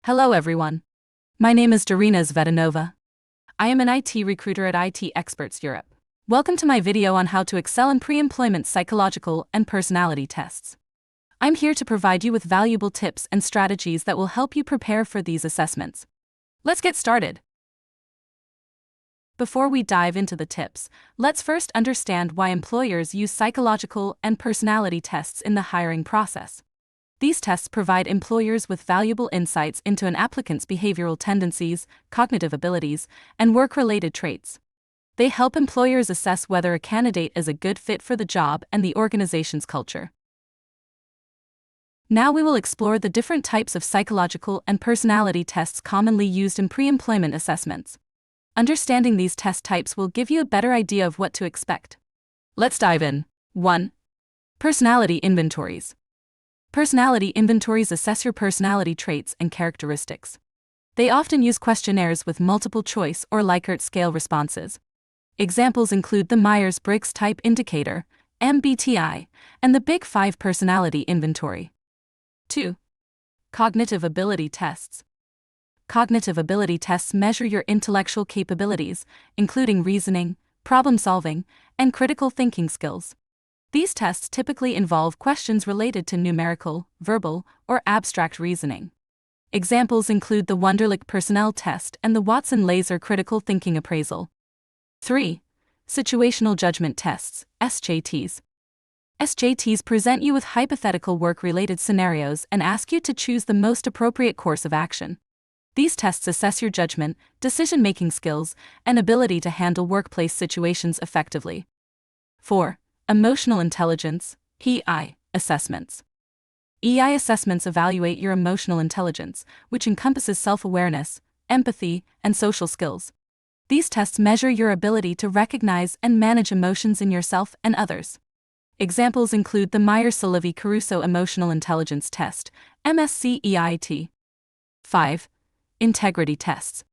Hello everyone. My name is Darina Zvetanova. I am an IT recruiter at IT Experts Europe. Welcome to my video on how to excel in pre-employment psychological and personality tests. I'm here to provide you with valuable tips and strategies that will help you prepare for these assessments. Let's get started. Before we dive into the tips, let's first understand why employers use psychological and personality tests in the hiring process. These tests provide employers with valuable insights into an applicant's behavioral tendencies, cognitive abilities, and work-related traits. They help employers assess whether a candidate is a good fit for the job and the organization's culture. Now we will explore the different types of psychological and personality tests commonly used in pre-employment assessments. Understanding these test types will give you a better idea of what to expect. Let's dive in. 1. Personality inventories. Personality inventories assess your personality traits and characteristics. They often use questionnaires with multiple choice or Likert scale responses. Examples include the Myers-Briggs Type Indicator, MBTI, and the Big Five Personality Inventory. 2. Cognitive ability tests. Cognitive ability tests measure your intellectual capabilities, including reasoning, problem-solving, and critical thinking skills. These tests typically involve questions related to numerical, verbal, or abstract reasoning. Examples include the Wunderlich Personnel Test and the Watson Laser Critical Thinking Appraisal. 3. Situational judgment tests, SJTs. SJTs present you with hypothetical work-related scenarios and ask you to choose the most appropriate course of action. These tests assess your judgment, decision-making skills, and ability to handle workplace situations effectively. 4. Emotional intelligence, EI, assessments. EI assessments evaluate your emotional intelligence, which encompasses self-awareness, empathy, and social skills. These tests measure your ability to recognize and manage emotions in yourself and others. Examples include the Myers-Sullivan-Caruso Emotional Intelligence Test, MSCEIT. 5. Integrity tests.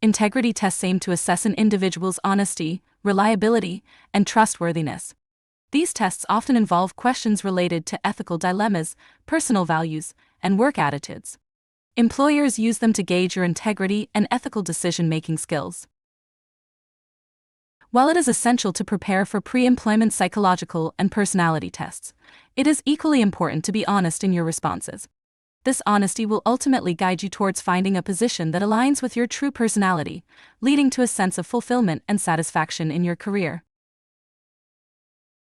Integrity tests aim to assess an individual's honesty, reliability, and trustworthiness. These tests often involve questions related to ethical dilemmas, personal values, and work attitudes. Employers use them to gauge your integrity and ethical decision-making skills. While it is essential to prepare for pre-employment psychological and personality tests, it is equally important to be honest in your responses. This honesty will ultimately guide you towards finding a position that aligns with your true personality, leading to a sense of fulfillment and satisfaction in your career.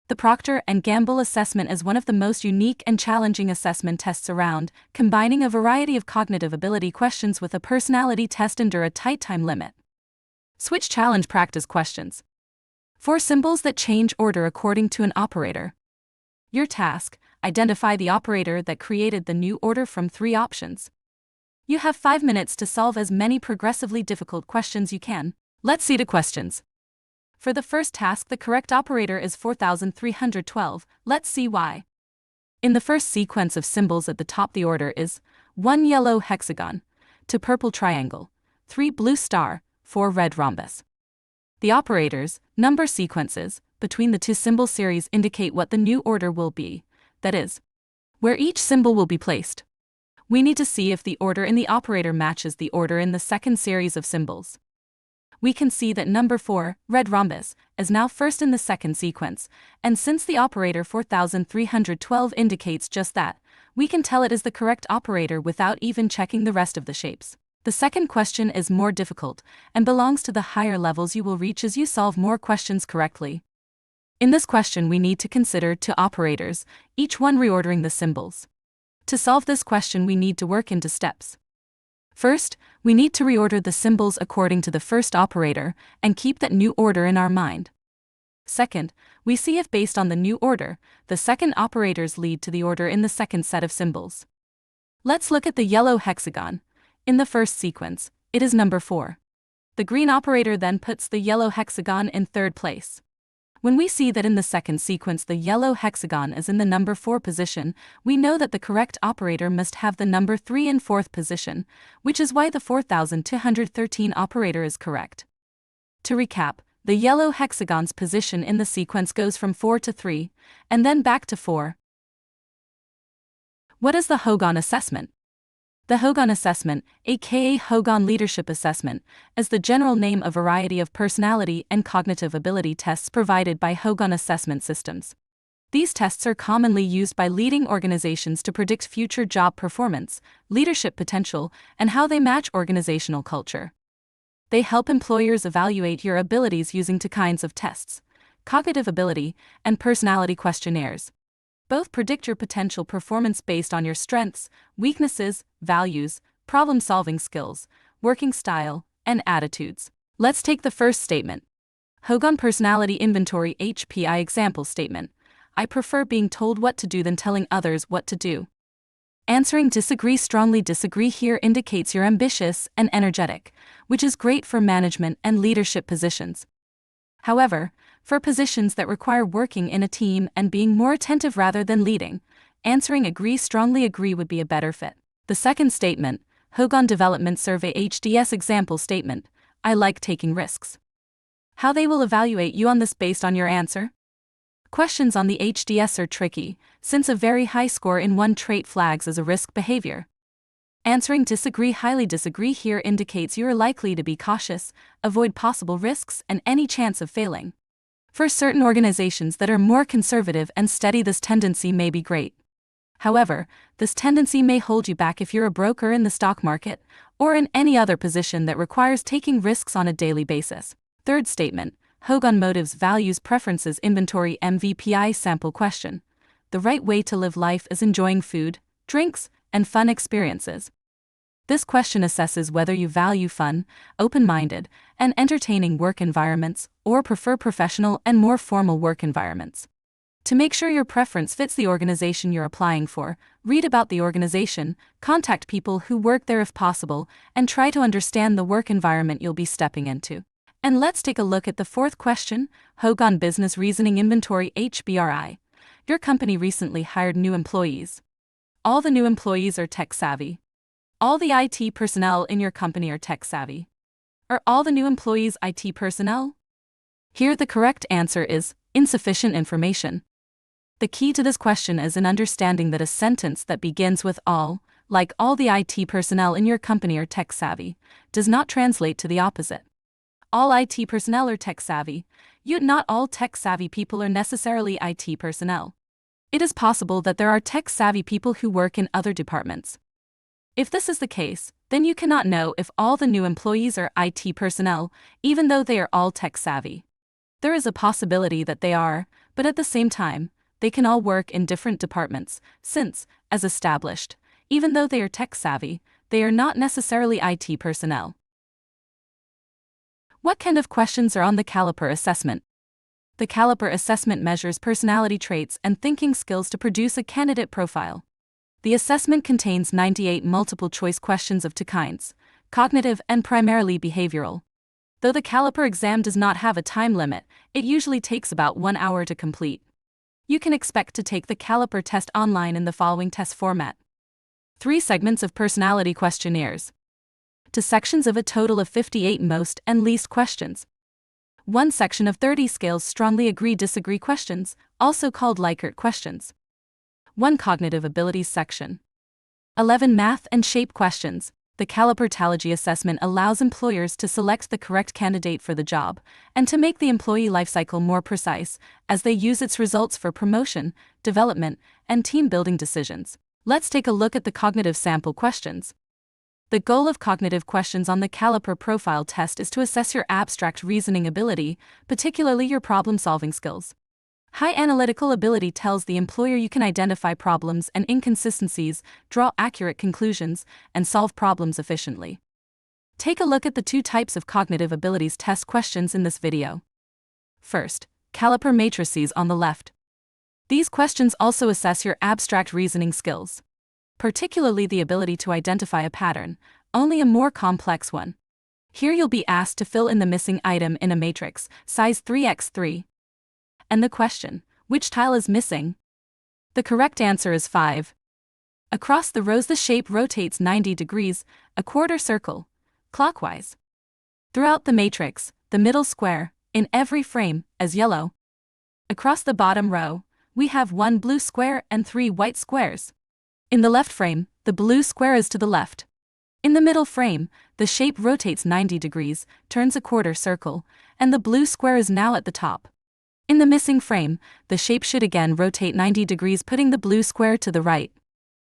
The Proctor and Gamble assessment is one of the most unique and challenging assessment tests around, combining a variety of cognitive ability questions with a personality test under a tight time limit. Switch challenge practice questions. 4 symbols that change order according to an operator. Your task: identify the operator that created the new order from 3 options. You have 5 minutes to solve as many progressively difficult questions you can. Let's see the questions. For the first task, the correct operator is 4312. Let's see why. In the first sequence of symbols at the top, the order is 1 yellow hexagon, 2 purple triangle, 3 blue star, 4 red rhombus. The operators, number sequences, between the 2 symbol series indicate what the new order will be, that is, where each symbol will be placed. We need to see if the order in the operator matches the order in the second series of symbols. We can see that number 4, red rhombus, is now first in the second sequence, and since the operator 4312 indicates just that, we can tell it is the correct operator without even checking the rest of the shapes. The second question is more difficult, and belongs to the higher levels you will reach as you solve more questions correctly. In this question, we need to consider 2 operators, each one reordering the symbols. To solve this question, we need to work into steps. First, we need to reorder the symbols according to the first operator and keep that new order in our mind. Second, we see if based on the new order, the second operators lead to the order in the second set of symbols. Let's look at the yellow hexagon. In the first sequence, it is number 4. The green operator then puts the yellow hexagon in third place. When we see that in the second sequence the yellow hexagon is in the number 4 position, we know that the correct operator must have the number 3 in 4th position, which is why the 4213 operator is correct. To recap, the yellow hexagon's position in the sequence goes from 4 to 3, and then back to 4. What is the Hogan assessment? The Hogan Assessment, aka Hogan Leadership Assessment, is the general name of a variety of personality and cognitive ability tests provided by Hogan assessment systems. These tests are commonly used by leading organizations to predict future job performance, leadership potential, and how they match organizational culture. They help employers evaluate your abilities using two kinds of tests: cognitive ability and personality questionnaires. Both predict your potential performance based on your strengths, weaknesses, values, problem-solving skills, working style, and attitudes. Let's take the first statement. Hogan Personality Inventory HPI Example Statement. I prefer being told what to do than telling others what to do. Answering disagree strongly. Disagree here indicates you're ambitious and energetic, which is great for management and leadership positions. However, for positions that require working in a team and being more attentive rather than leading, answering agree strongly. Agree would be a better fit. The second statement, Hogan Development Survey HDS Example Statement. I like taking risks. How they will evaluate you on this based on your answer? Questions on the HDS are tricky, since a very high score in one trait flags as a risk behavior. Answering disagree highly. Disagree here indicates you are likely to be cautious, avoid possible risks and any chance of failing. For certain organizations that are more conservative and steady, this tendency may be great. However, this tendency may hold you back if you're a broker in the stock market or in any other position that requires taking risks on a daily basis. Third statement, Hogan Motives Values Preferences Inventory MVPI Sample Question. The right way to live life is enjoying food, drinks, and fun experiences. This question assesses whether you value fun, open-minded, and entertaining work environments or prefer professional and more formal work environments. To make sure your preference fits the organization you're applying for, read about the organization, contact people who work there if possible, and try to understand the work environment you'll be stepping into. And let's take a look at the fourth question, Hogan Business Reasoning Inventory HBRI. Your company recently hired new employees. All the new employees are tech-savvy. All the IT personnel in your company are tech-savvy. Are all the new employees IT personnel? Here the correct answer is insufficient information. The key to this question is in understanding that a sentence that begins with all, like all the IT personnel in your company are tech-savvy, does not translate to the opposite. All IT personnel are tech-savvy, yet not all tech-savvy people are necessarily IT personnel. It is possible that there are tech-savvy people who work in other departments. If this is the case, then you cannot know if all the new employees are IT personnel, even though they are all tech-savvy. There is a possibility that they are, but at the same time, they can all work in different departments, since, as established, even though they are tech-savvy, they are not necessarily IT personnel. What kind of questions are on the Caliper assessment? The Caliper assessment measures personality traits and thinking skills to produce a candidate profile. The assessment contains 98 multiple-choice questions of two kinds, cognitive and primarily behavioral. Though the Caliper exam does not have a time limit, it usually takes about 1 hour to complete. You can expect to take the Caliper test online in the following test format. 3 segments of personality questionnaires. 2 sections of a total of 58 most and least questions. 1 section of 30 scales strongly agree-disagree questions, also called Likert questions. 1 cognitive abilities section. 11 math and shape questions. The Caliper Tallogy assessment allows employers to select the correct candidate for the job and to make the employee lifecycle more precise as they use its results for promotion, development, and team-building decisions. Let's take a look at the cognitive sample questions. The goal of cognitive questions on the Caliper profile test is to assess your abstract reasoning ability, particularly your problem-solving skills. High analytical ability tells the employer you can identify problems and inconsistencies, draw accurate conclusions, and solve problems efficiently. Take a look at the 2 types of cognitive abilities test questions in this video. First, Caliper matrices on the left. These questions also assess your abstract reasoning skills, particularly the ability to identify a pattern, only a more complex one. Here you'll be asked to fill in the missing item in a matrix, size 3x3. And the question, which tile is missing? The correct answer is 5. Across the rows the shape rotates 90 degrees, a quarter circle, clockwise. Throughout the matrix, the middle square, in every frame, is yellow. Across the bottom row, we have 1 blue square and 3 white squares. In the left frame, the blue square is to the left. In the middle frame, the shape rotates 90 degrees, turns a quarter circle, and the blue square is now at the top. In the missing frame, the shape should again rotate 90 degrees, putting the blue square to the right.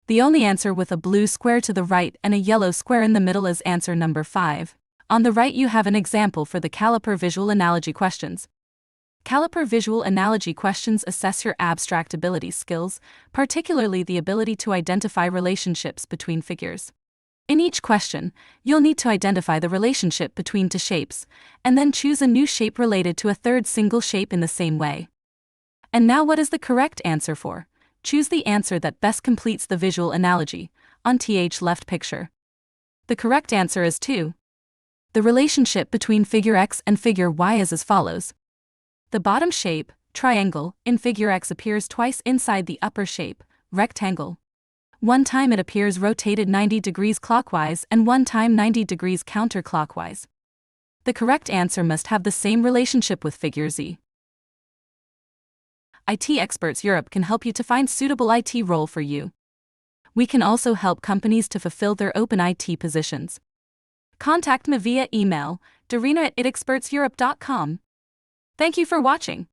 The only answer with a blue square to the right and a yellow square in the middle is answer number 5. On the right you have an example for the Caliper visual analogy questions. Caliper visual analogy questions assess your abstract ability skills, particularly the ability to identify relationships between figures. In each question, you'll need to identify the relationship between two shapes, and then choose a new shape related to a third single shape in the same way. And now what is the correct answer for? Choose the answer that best completes the visual analogy, on th left picture. The correct answer is 2. The relationship between figure X and figure Y is as follows. The bottom shape, triangle, in figure X appears twice inside the upper shape, rectangle. One time it appears rotated 90 degrees clockwise and one time 90 degrees counterclockwise. The correct answer must have the same relationship with figure Z. IT Experts Europe can help you to find suitable IT role for you. We can also help companies to fulfill their open IT positions. Contact me via email, darina@itexpertseurope.com. Thank you for watching.